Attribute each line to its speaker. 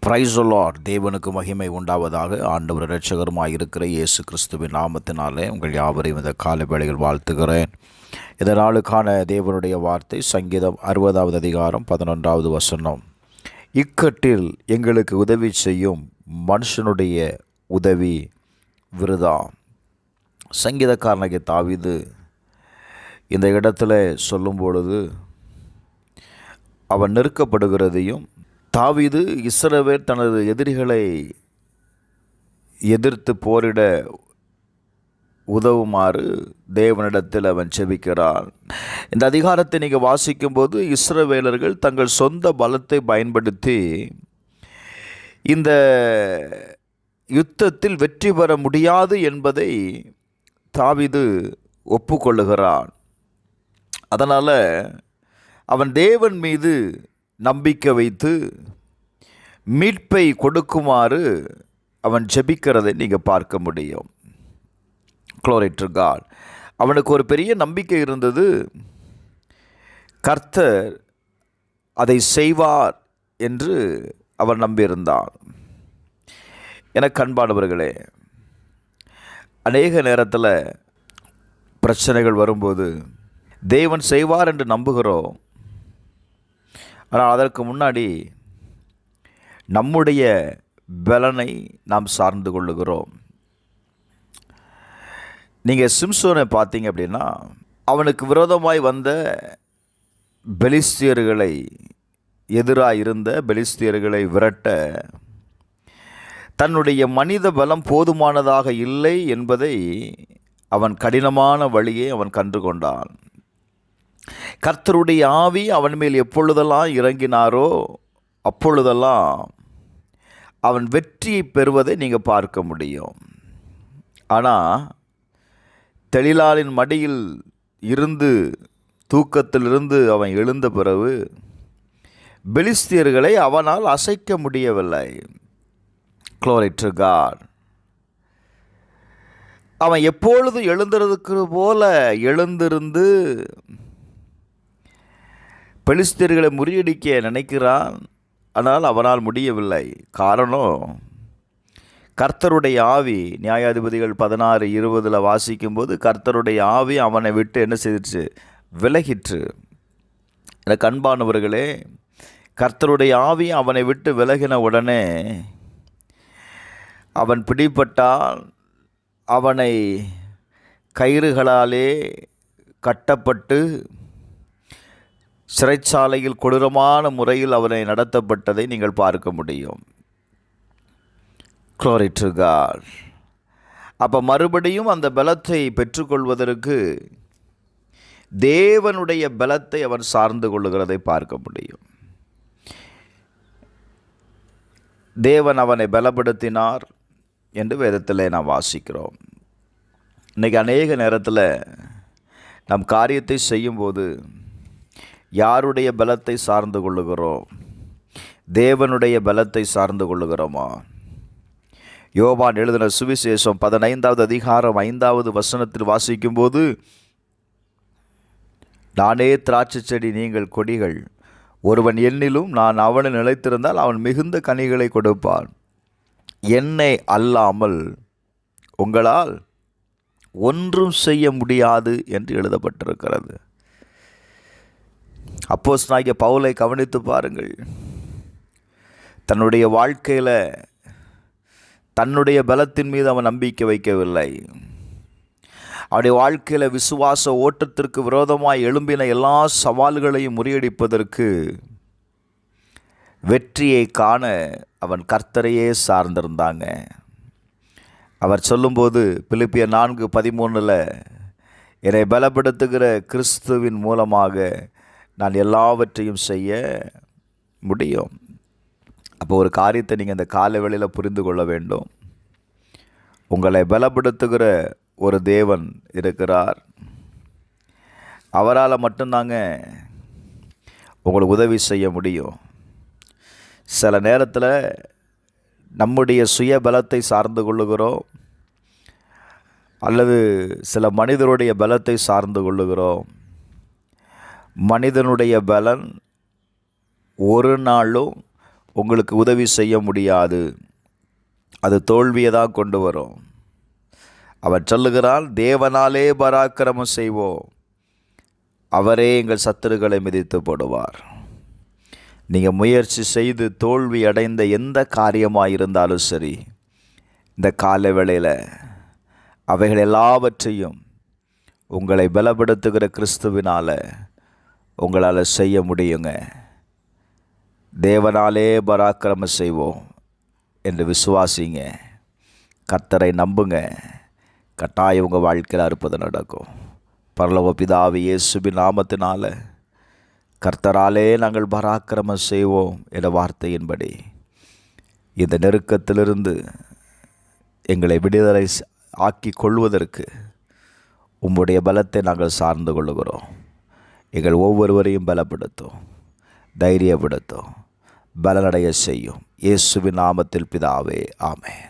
Speaker 1: Praise the Lord. தேவனுக்கு மகிமை உண்டாவதாக. ஆண்டவர் இரட்சகருமாய் இருக்கிற இயேசு கிறிஸ்துவின் நாமத்தினாலே உங்கள் யாவரையும் இந்த காலை வேளையில் வாழ்த்துகிறேன். இந்த நாளுக்கான தேவனுடைய வார்த்தை சங்கீதம் 60வது அதிகாரம் 11வது வசனம். இக்கட்டில் எங்களுக்கு உதவி செய்யும் மனுஷனுடைய உதவி விருதா. சங்கீதக்காரனாகிய தாவீது இந்த இடத்துல சொல்லும் பொழுது அவன் நெருக்கப்படுகிறதையும், தாவீது இஸ்ரவேல் தனது எதிரிகளை எதிர்த்து போரிட உதவுமாறு தேவனிடத்தில் அவன் செபிக்கிறான். இந்த அதிகாரத்தை நீங்கள் வாசிக்கும்போது இஸ்ரவேலர்கள் தங்கள் சொந்த பலத்தை பயன்படுத்தி இந்த யுத்தத்தில் வெற்றி பெற முடியாது என்பதை தாவீது ஒப்புக்கொள்ளுகிறான். அதனால் அவன் தேவன் மீது நம்பிக்கை வைத்து மீட்பை கொடுக்குமாறு அவன் ஜெபிக்கிறதை நீங்கள் பார்க்க முடியும். Glory to God. அவனுக்கு ஒரு பெரிய நம்பிக்கை இருந்தது. கர்த்தர் அதை செய்வார் என்று அவன் நம்பியிருந்தான். எனக்கு அன்பானவர்களே, அநேக நேரத்தில் பிரச்சனைகள் வரும்போது தேவன் செய்வார் என்று நம்புகிறோம். ஆனால் அதற்கு முன்னாடி நம்முடைய பலனை நாம் சார்ந்து கொள்ளுகிறோம். நீங்கள் சிம்சோனை பார்த்தீங்க அப்படின்னா, அவனுக்கு விரோதமாய் வந்த பெலிஸ்தியர்களை, எதிராக இருந்த பெலிஸ்தியர்களை விரட்ட தன்னுடைய மனித பலம் போதுமானதாக இல்லை என்பதை அவன் கடினமான வழியை அவன் கண்டு கொண்டான். கர்த்தருடைய ஆவி அவன் மேல் எப்பொழுதெல்லாம் இறங்கினாரோ அப்பொழுதெல்லாம் அவன் வெற்றியை பெறுவதை நீங்கள் பார்க்க முடியும். ஆனால் தெளிலாளின் மடியில் இருந்து தூக்கத்திலிருந்து அவன் எழுந்த பிறகு பெலிஸ்தியர்களை அவனால் அசைக்க முடியவில்லை. Glory to God. அவன் எப்பொழுது எழுந்திருக்கிற போல எழுந்திருந்து பெலிஸ்தியர்களை முறியடிக்க நினைக்கிறான். ஆனால் அவனால் முடியவில்லை. காரணம், கர்த்தருடைய ஆவி, நியாயாதிபதிகள் 16:20 வாசிக்கும்போது கர்த்தருடைய ஆவி அவனை விட்டு என்ன செய்திச்சு? விலகிற்று. எனக்கு அன்பானவர்களே, கர்த்தருடைய ஆவி அவனை விட்டு விலகின உடனே அவன் பிடிபட்டால் அவனை கயிறுகளாலே கட்டப்பட்டு சிறைச்சாலையில் கொடூரமான முறையில் அவனை நடத்தப்பட்டதை நீங்கள் பார்க்க முடியும். Glory to God. அப்போ மறுபடியும் அந்த பலத்தை பெற்றுக்கொள்வதற்கு தேவனுடைய பலத்தை அவன் சார்ந்து கொள்ளுகிறதை பார்க்க முடியும். தேவன் அவனை பலப்படுத்தினார் என்று வேதத்தில் நாம் வாசிக்கிறோம். இன்றைக்கி அநேக நேரத்தில் நம் காரியத்தை செய்யும்போது யாருடைய பலத்தை சார்ந்து கொள்ளுகிறோம்? தேவனுடைய பலத்தை சார்ந்து கொள்ளுகிறோமா? யோவான் எழுதின சுவிசேஷம் 15வது அதிகாரம் 5வது வசனத்தில் வாசிக்கும்போது, நானே திராட்சை செடி, நீங்கள் கொடிகள். ஒருவன் என்னிலும் நான் அவனில் நிலைத்திருந்தால் அவன் மிகுந்த கனிகளை கொடுப்பான். என்னை அல்லாமல் உங்களால் ஒன்றும் செய்ய முடியாது என்று எழுதப்பட்டிருக்கிறது. அப்போஸ்தலனாகிய பவுலை கவனித்து பாருங்கள். தன்னுடைய வாழ்க்கையில் தன்னுடைய பலத்தின் மீது அவன் நம்பிக்கை வைக்கவில்லை. அவனுடைய வாழ்க்கையில் விசுவாச ஓட்டத்திற்கு விரோதமாய் எழும்பின எல்லா சவால்களையும் முறியடிப்பதற்கு, வெற்றியை காண அவன் கர்த்தரையே சார்ந்திருந்தாங்க. அவர் சொல்லும்போது பிலிப்பியர் 4:13 என்னை பலப்படுத்துகிற கிறிஸ்துவின் மூலமாக நான் எல்லாவற்றையும் செய்ய முடியும். அப்போ ஒரு காரியத்தை நீங்கள் இந்த காலை வேளையில் புரிந்து கொள்ள வேண்டும். உங்களை பலப்படுத்துகிற ஒரு தேவன் இருக்கிறார். அவரால் மட்டும்தாங்க உங்களுக்கு உதவி செய்ய முடியும். சில நேரத்தில் நம்முடைய சுய பலத்தை சார்ந்து கொள்ளுகிறோம், அல்லது சில மனிதருடைய பலத்தை சார்ந்து கொள்ளுகிறோம். மனிதனுடைய பலன் ஒரு நாளும் உங்களுக்கு உதவி செய்ய முடியாது. அது தோல்வியை தான் கொண்டு வரும். அவர் சொல்லுகிறார், தேவனாலே பராக்கிரமம் செய்வோம், அவரே எங்கள் சத்துருக்களை மிதித்து போடுவார். நீங்கள் முயற்சி செய்து தோல்வி அடைந்த எந்த காரியமாக இருந்தாலும் சரி, இந்த கால வேளையில் அவைகள் எல்லாவற்றையும் உங்களை பலப்படுத்துகிற கிறிஸ்துவினால் உங்களால் செய்ய முடியுங்க. தேவனாலே பராக்கிரமம் செய்வோம் என்று விசுவாசிங்க. கர்த்தரை நம்புங்க. கட்டாயம் உங்கள் வாழ்க்கையில் அற்புதம் நடக்கும். பரலோக பிதாவே, இயேசுவின் நாமத்தினால கர்த்தராலே நாங்கள் பராக்கிரமம் செய்வோம் என்ற வார்த்தையின்படி இந்த நெருக்கத்திலிருந்து எங்களை விடுதலை ஆக்கி கொள்வதற்கு உம்முடைய பலத்தை நாங்கள் சார்ந்து கொள்ளுகிறோம். எங்கள் ஒவ்வொருவரையும் பலப்படுத்தும், தைரியப்படுத்தும், பலனடைய செய்யும். இயேசுவின் நாமத்தில் பிதாவே, ஆமென்.